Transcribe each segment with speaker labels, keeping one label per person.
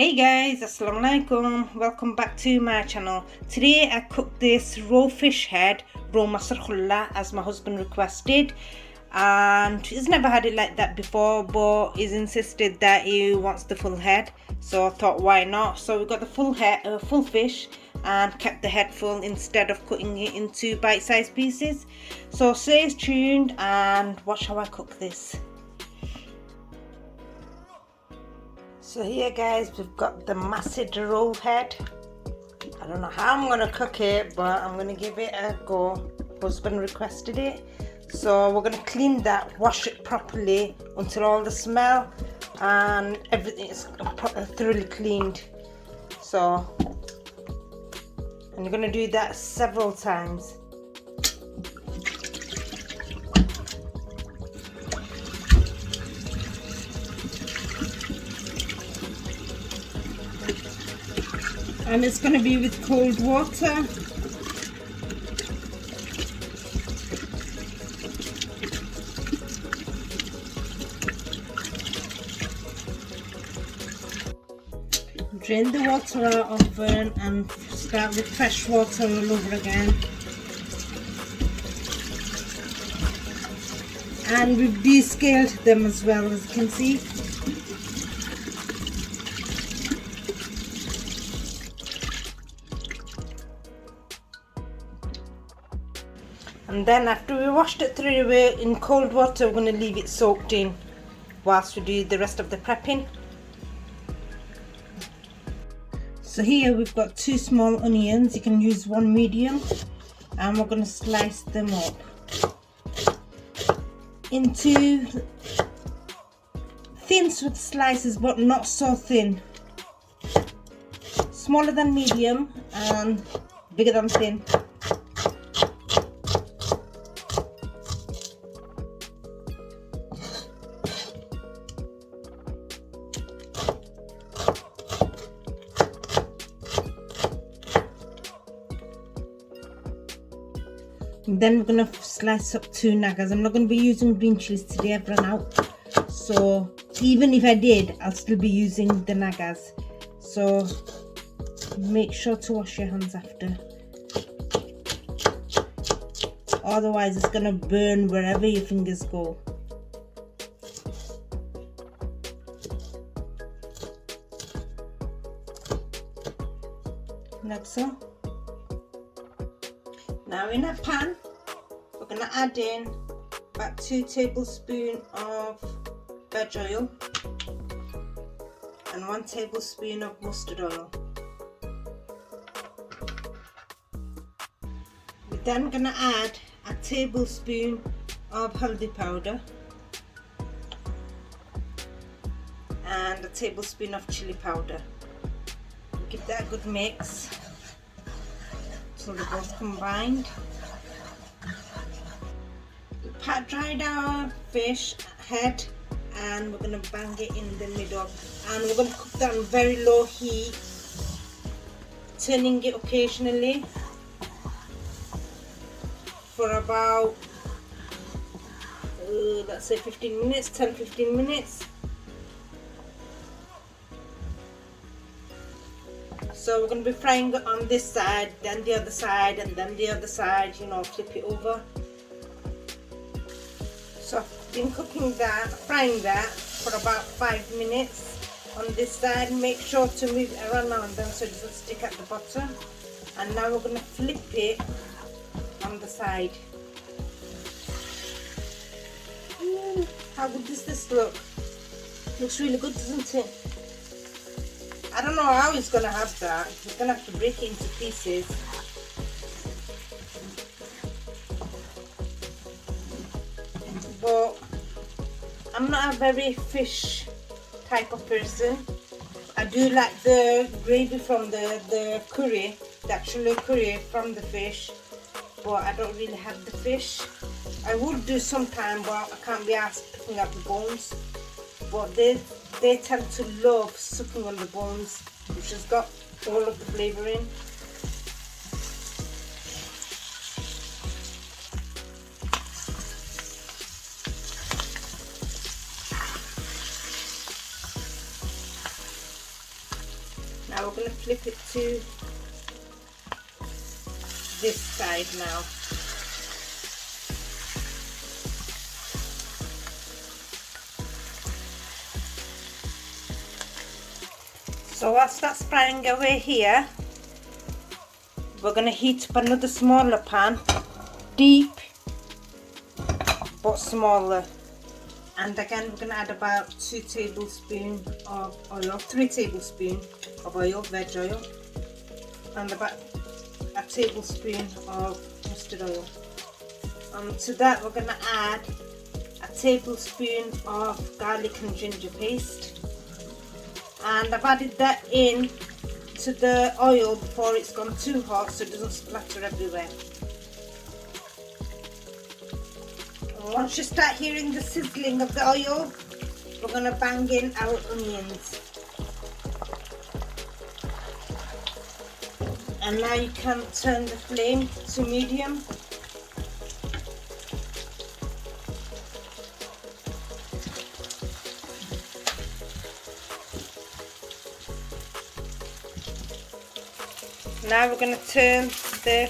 Speaker 1: Hey guys, assalamu alaikum. Welcome back to my channel. Today I cooked this raw fish head, raw masar kholla, as my husband requested, and he's never had it like that before, but he's insisted that he wants the full head, so I thought why not. So we got the full head, full fish, and kept the head full instead of cutting it into bite-sized pieces. So stay tuned and watch how I cook this. So here guys, we've got the massive roll head. I don't know how I'm gonna cook it, but I'm gonna give it a go. Husband requested it. So we're gonna clean that, wash it properly until all the smell and everything is thoroughly cleaned. So, and you're gonna do that several times. And it's going to be with cold water. Drain the water out often and start with fresh water all over again. And we've descaled them as well, as you can see. And then after we washed it through in cold water, we're going to leave it soaked in whilst we do the rest of the prepping. So here we've got 2 small onions. You can use 1 medium, and we're going to slice them up into thin slices, but not so thin. Smaller than medium and bigger than thin. Then we're going to slice up 2 nagas. I'm not going to be using green chilies today, I've run out. So even if I did, I'll still be using the nagas. So make sure to wash your hands after. Otherwise it's going to burn wherever your fingers go. Like so. Now in a pan, we're going to add in about 2 tablespoons of veg oil and 1 tablespoon of mustard oil. We're then going to add a tablespoon of haldi powder and a tablespoon of chilli powder. Give that a good mix so they're both combined. We pat dried our fish head and we're going to bang it in the middle, and we're going to cook that on very low heat, turning it occasionally for about let's say 15 minutes, 10-15 minutes. So we're going to be frying it on this side, then the other side, and then the other side, you know, flip it over. So I've been cooking that, frying that for about 5 minutes on this side. Make sure to move it around now and then so it doesn't stick at the bottom. And now we're going to flip it on the side. Ooh, how good does this look? Looks really good, doesn't it? I don't know how he's going to have that. He's going to have to break it into pieces. But I'm not a very fish type of person. I do like the gravy from the curry, the actual curry from the fish. But I don't really have the fish. I would do sometime, but I can't be asked picking up the bones. But they tend to love sucking on the bones, which has got all of the flavour in. Now we're going to flip it to this side now. So whilst that's frying away here, we're going to heat up another smaller pan, deep but smaller, and again we're going to add about 2 tablespoons of oil, 3 tablespoons of oil, veg oil, and about a tablespoon of mustard oil. To that we're going to add a tablespoon of garlic and ginger paste, and I've added that in to the oil before it's gone too hot so it doesn't splatter everywhere. And once you start hearing the sizzling of the oil, we're going to bang in our onions. And now you can turn the flame to medium. Now we're going to turn the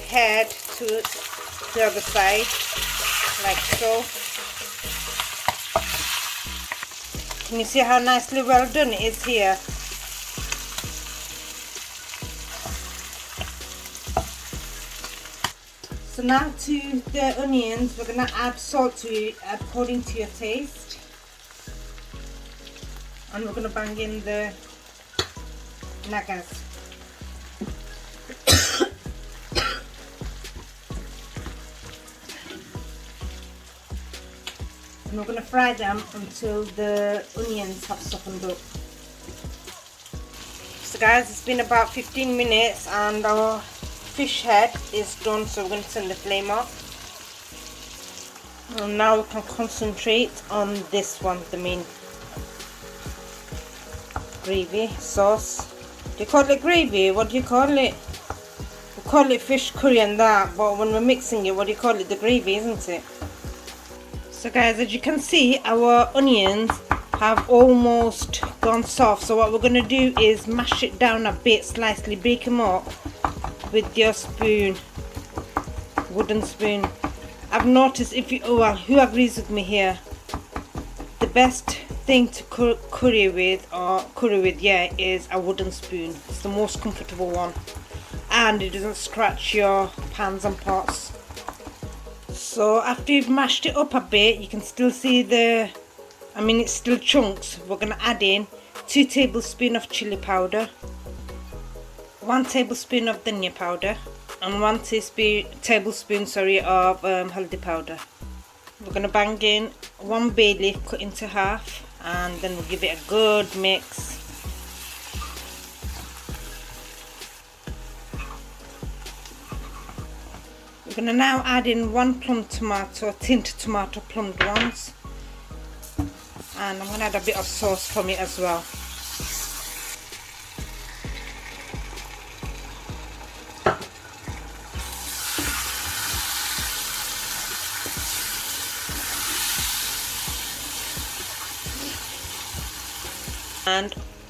Speaker 1: head to the other side, like so. Can you see how nicely well done it is here? So now to the onions, we're going to add salt to it according to your taste. And we're going to bang in the nagas. And we're going to fry them until the onions have softened up. So guys, it's been about 15 minutes and our fish head is done, so we're going to turn the flame off. And now we can concentrate on this one, the main gravy sauce. Do you call it gravy? What do you call it? We call it fish curry and that, but when we're mixing it, what do you call it? The gravy, isn't it? So guys, as you can see, our onions have almost gone soft, so what we're going to do is mash it down a bit, slightly break them up with your spoon, wooden spoon. I've noticed, if you, well, who agrees with me here, the best thing to curry with, yeah, is a wooden spoon. It's the most comfortable one and it doesn't scratch your pans and pots. So after you've mashed it up a bit, you can still see it's still chunks. We're going to add in 2 tablespoons of chilli powder, 1 tablespoon of dhania powder, and 1 tablespoon of haldi powder. We're going to bang in 1 bay leaf cut into half, and then we'll give it a good mix. We're going to now add in 1 plum tomato, tinned tomato, plumbed ones, and I'm going to add a bit of sauce from it as well.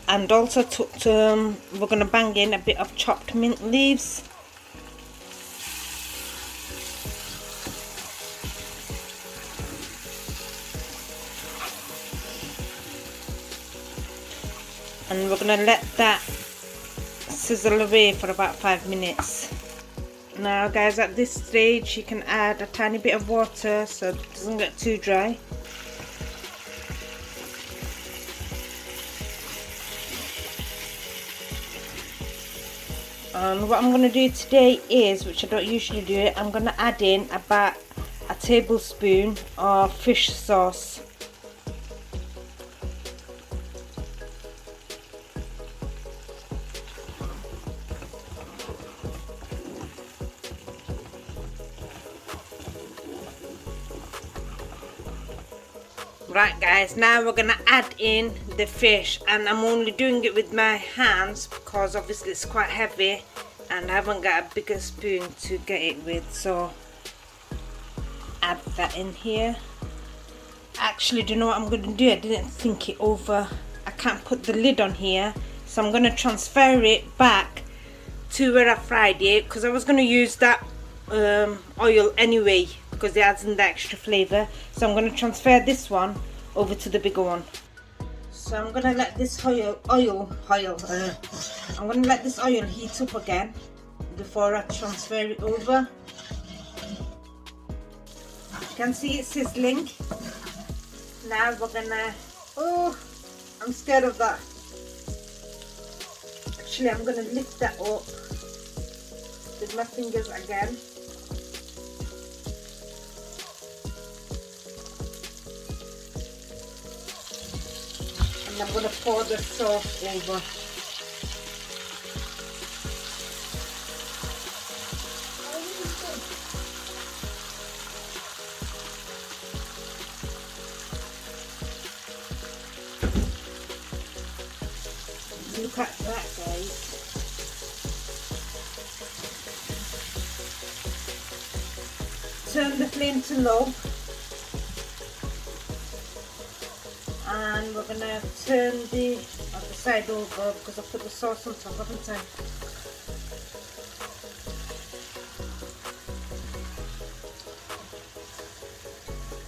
Speaker 1: And also we're going to bang in a bit of chopped mint leaves. And we're going to let that sizzle away for about 5 minutes. Now guys, at this stage you can add a tiny bit of water so it doesn't get too dry. And what I'm going to do today is, which I don't usually do it, I'm going to add in about a tablespoon of fish sauce. Right guys, now we're gonna add in the fish, and I'm only doing it with my hands because obviously it's quite heavy and I haven't got a bigger spoon to get it with, so add that in here. Actually, do you know what I'm gonna do? I didn't think it over. I can't put the lid on here, So I'm going to transfer it back to where I fried it, because I was going to use that oil anyway, because it adds in the extra flavour. So I'm going to transfer this one over to the bigger one. So I'm going to let this oil heat up again before I transfer it over. You can see it sizzling. Now we're gonna, oh, I'm scared of that. Actually, I'm gonna lift that up with my fingers again. And I'm gonna pour the sauce over. Look at that, guys. Turn the flame to low, and we're gonna turn the other side over because I put the sauce on top, haven't I?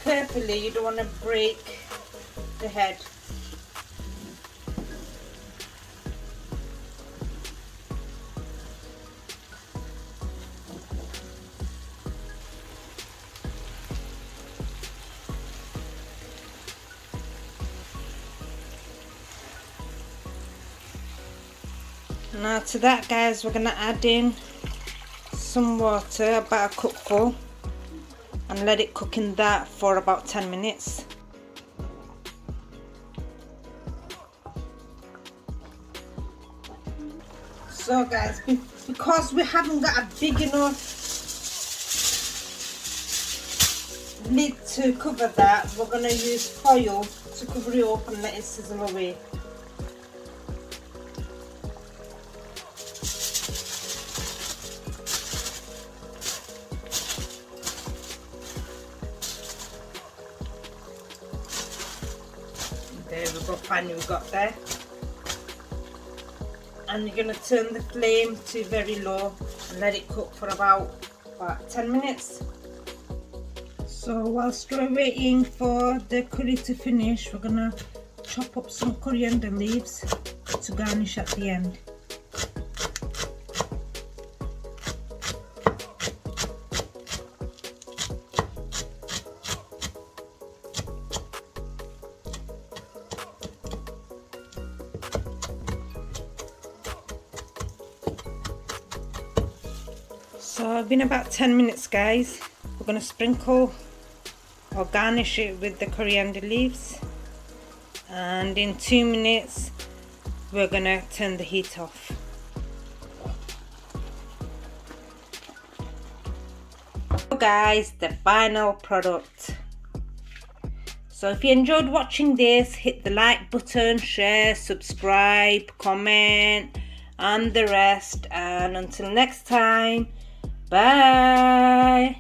Speaker 1: Carefully, you don't want to break the head. Now to that, guys, we're going to add in some water, about a cupful, and let it cook in that for about 10 minutes. So guys, because we haven't got a big enough lid to cover that, we're going to use foil to cover it up and let it sizzle away. There we go, finally we got there. And you're going to turn the flame to very low and let it cook for about 10 minutes. So whilst we're waiting for the curry to finish, we're going to chop up some coriander leaves to garnish at the end. So it's been about 10 minutes, guys. We're going to sprinkle or garnish it with the coriander leaves, and in 2 minutes we're going to turn the heat off. So guys, the final product. So if you enjoyed watching this, hit the like button, share, subscribe, comment and the rest, and until next time, bye.